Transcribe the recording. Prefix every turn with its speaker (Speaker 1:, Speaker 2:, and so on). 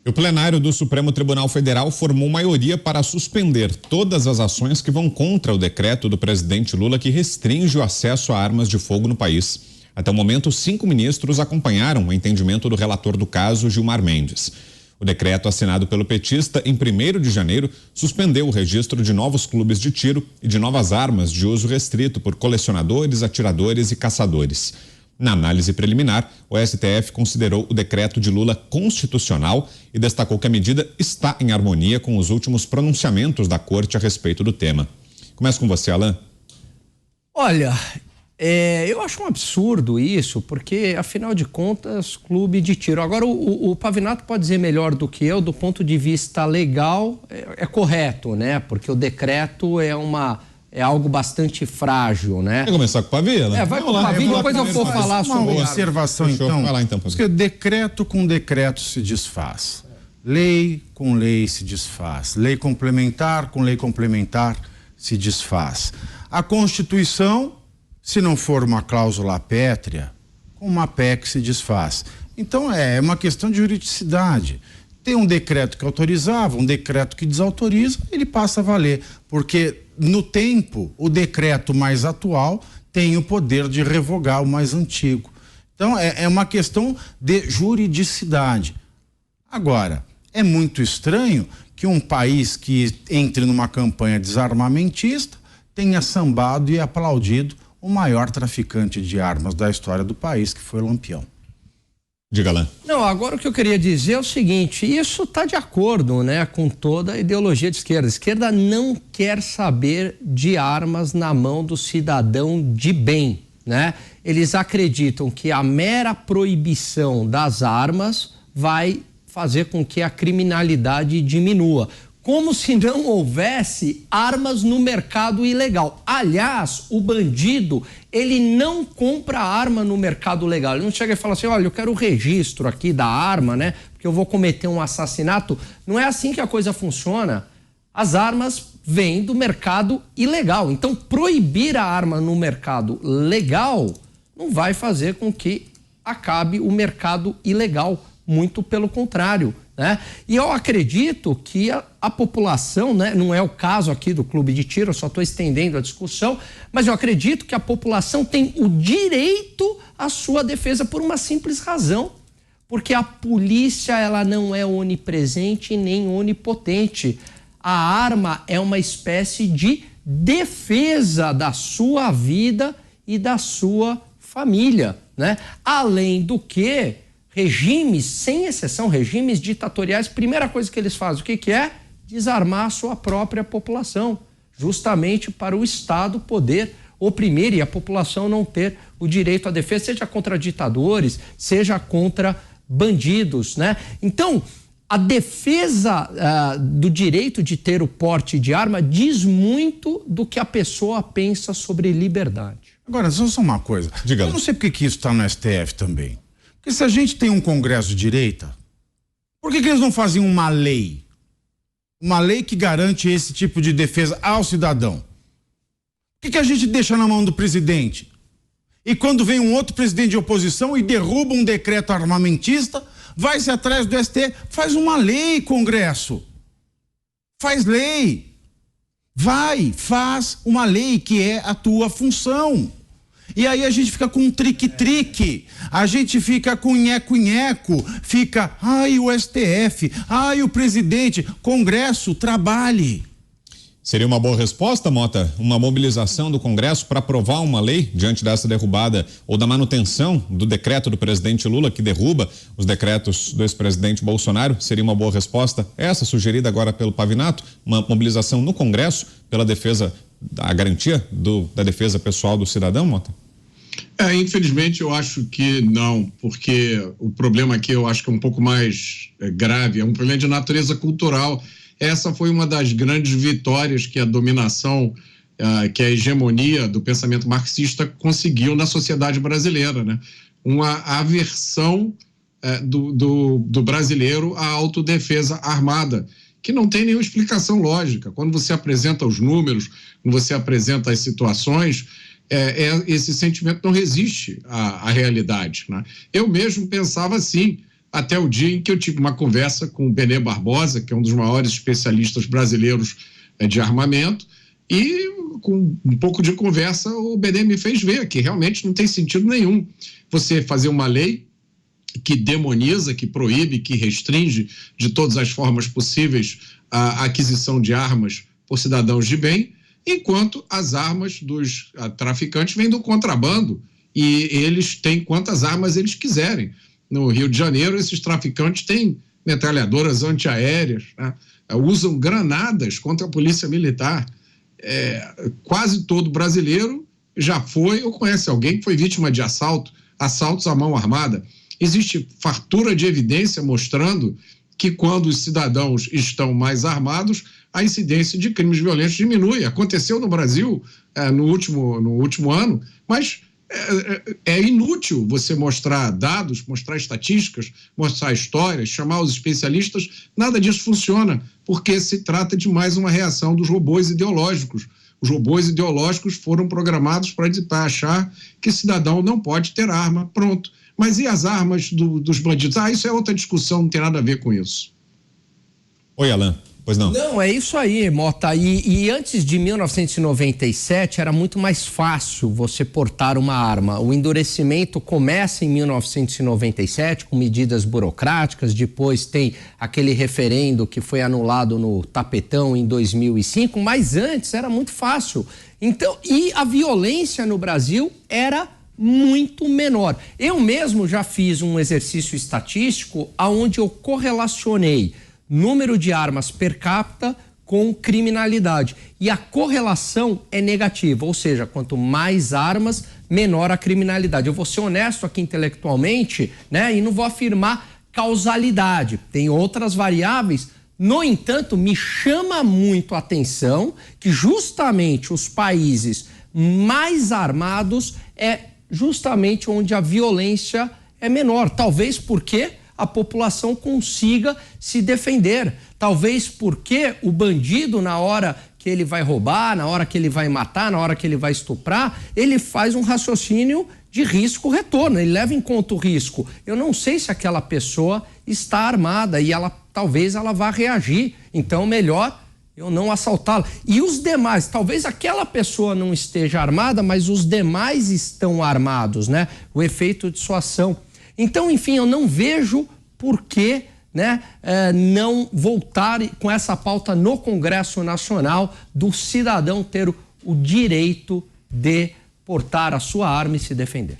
Speaker 1: O plenário do Supremo Tribunal Federal formou maioria para suspender todas as ações que vão contra o decreto do presidente Lula que restringe o acesso a armas de fogo no país. Até o momento, 5 ministros acompanharam o entendimento do relator do caso, Gilmar Mendes. O decreto assinado pelo petista em 1º de janeiro suspendeu o registro de novos clubes de tiro e de novas armas de uso restrito por colecionadores, atiradores e caçadores. Na análise preliminar, o STF considerou o decreto de Lula constitucional e destacou que a medida está em harmonia com os últimos pronunciamentos da Corte a respeito do tema. Começa com você, Alain.
Speaker 2: Olha, eu acho um absurdo isso, porque, afinal de contas, clube de tiro. Agora, o Pavinato pode dizer melhor do que eu, do ponto de vista legal, é correto, né? Porque o decreto é algo bastante frágil, né?
Speaker 1: Vai começar com o Pavia, né?
Speaker 2: Vai com o Pavia, depois eu vou falar sobre
Speaker 3: uma observação, então. Porque decreto com decreto se desfaz. Lei com lei se desfaz. Lei complementar com lei complementar se desfaz. A Constituição, se não for uma cláusula pétrea, com uma PEC se desfaz. Então é uma questão de juridicidade. Tem um decreto que autorizava, um decreto que desautoriza, ele passa a valer, porque no tempo o decreto mais atual tem o poder de revogar o mais antigo. Então é uma questão de juridicidade. Agora, é muito estranho que um país que entre numa campanha desarmamentista tenha sambado e aplaudido o maior traficante de armas da história do país, que foi Lampião.
Speaker 1: Diga lá.
Speaker 2: Não, agora o que eu queria dizer é o seguinte, isso está de acordo, né, com toda a ideologia de esquerda. A esquerda não quer saber de armas na mão do cidadão de bem, né? Eles acreditam que a mera proibição das armas vai fazer com que a criminalidade diminua. Como se não houvesse armas no mercado ilegal. Aliás, o bandido, ele não compra arma no mercado legal. Ele não chega e fala assim, olha, eu quero o registro aqui da arma, né? Porque eu vou cometer um assassinato. Não é assim que a coisa funciona. As armas vêm do mercado ilegal. Então, proibir a arma no mercado legal não vai fazer com que acabe o mercado ilegal. Muito pelo contrário, né? E eu acredito que a população, né, não é o caso aqui do clube de tiro, eu só estou estendendo a discussão, mas eu acredito que a população tem o direito à sua defesa por uma simples razão, porque a polícia ela não é onipresente nem onipotente. A arma é uma espécie de defesa da sua vida e da sua família, né? Além do que regimes, sem exceção, regimes ditatoriais, primeira coisa que eles fazem, o que é? Desarmar a sua própria população, justamente para o Estado poder oprimir e a população não ter o direito à defesa, seja contra ditadores, seja contra bandidos, né? Então, a defesa do direito de ter o porte de arma diz muito do que a pessoa pensa sobre liberdade.
Speaker 3: Agora, só uma coisa.
Speaker 1: Diga.
Speaker 3: Eu não sei porque que isso está no STF também. Porque se a gente tem um Congresso de direita, por que eles não fazem uma lei? Uma lei que garante esse tipo de defesa ao cidadão? Por que a gente deixa na mão do presidente? E quando vem um outro presidente de oposição e derruba um decreto armamentista, vai-se atrás do STF, faz uma lei, Congresso. Faz lei. Faz uma lei que é a tua função. E aí a gente fica com um trique-trique, a gente fica com nheco-nheco, fica, ai o STF, ai o presidente, Congresso, trabalhe.
Speaker 1: Seria uma boa resposta, Mota? Uma mobilização do Congresso para aprovar uma lei diante dessa derrubada ou da manutenção do decreto do presidente Lula que derruba os decretos do ex-presidente Bolsonaro? Seria uma boa resposta essa sugerida agora pelo Pavinato? Uma mobilização no Congresso pela defesa, a garantia da defesa pessoal do cidadão, Mota?
Speaker 4: Infelizmente eu acho que não, porque o problema aqui eu acho que é um pouco mais grave, é um problema de natureza cultural. Essa foi uma das grandes vitórias que a dominação, que a hegemonia do pensamento marxista conseguiu na sociedade brasileira, né? Uma aversão do brasileiro à autodefesa armada, que não tem nenhuma explicação lógica. Quando você apresenta os números, quando você apresenta as situações, esse sentimento não resiste à realidade, né? Eu mesmo pensava assim, até o dia em que eu tive uma conversa com o Benê Barbosa, que é um dos maiores especialistas brasileiros de armamento, e com um pouco de conversa o Benê me fez ver que realmente não tem sentido nenhum você fazer uma lei que demoniza, que proíbe, que restringe de todas as formas possíveis a aquisição de armas por cidadãos de bem, enquanto as armas dos traficantes vêm do contrabando e eles têm quantas armas eles quiserem. No Rio de Janeiro, esses traficantes têm metralhadoras antiaéreas, né? Usam granadas contra a polícia militar. Quase todo brasileiro já foi ou conhece alguém que foi vítima de assaltos à mão armada. Existe fartura de evidência mostrando que quando os cidadãos estão mais armados, a incidência de crimes violentos diminui. Aconteceu no Brasil no último ano, mas é inútil você mostrar dados, mostrar estatísticas, mostrar histórias, chamar os especialistas. Nada disso funciona, porque se trata de mais uma reação dos robôs ideológicos. Os robôs ideológicos foram programados para achar que cidadão não pode ter arma, pronto. Mas e as armas dos bandidos? Isso é outra discussão, não tem nada a ver com isso.
Speaker 1: Oi, Alan. Pois não?
Speaker 2: Não, é isso aí, Mota. E antes de 1997 era muito mais fácil você portar uma arma. O endurecimento começa em 1997 com medidas burocráticas, depois tem aquele referendo que foi anulado no tapetão em 2005, mas antes era muito fácil. Então, e a violência no Brasil era muito menor. Eu mesmo já fiz um exercício estatístico onde eu correlacionei número de armas per capita com criminalidade. E a correlação é negativa, ou seja, quanto mais armas, menor a criminalidade. Eu vou ser honesto aqui intelectualmente, né? E não vou afirmar causalidade. Tem outras variáveis. No entanto, me chama muito a atenção que justamente os países mais armados é justamente onde a violência é menor. Talvez porque a população consiga se defender. Talvez porque o bandido, na hora que ele vai roubar, na hora que ele vai matar, na hora que ele vai estuprar, ele faz um raciocínio de risco-retorno, ele leva em conta o risco. Eu não sei se aquela pessoa está armada e talvez ela vá reagir, então melhor eu não assaltá-la. E os demais, talvez aquela pessoa não esteja armada, mas os demais estão armados, né? O efeito de sua ação. Então, enfim, eu não vejo por que, né, não voltar com essa pauta no Congresso Nacional do cidadão ter o direito de portar a sua arma e se defender.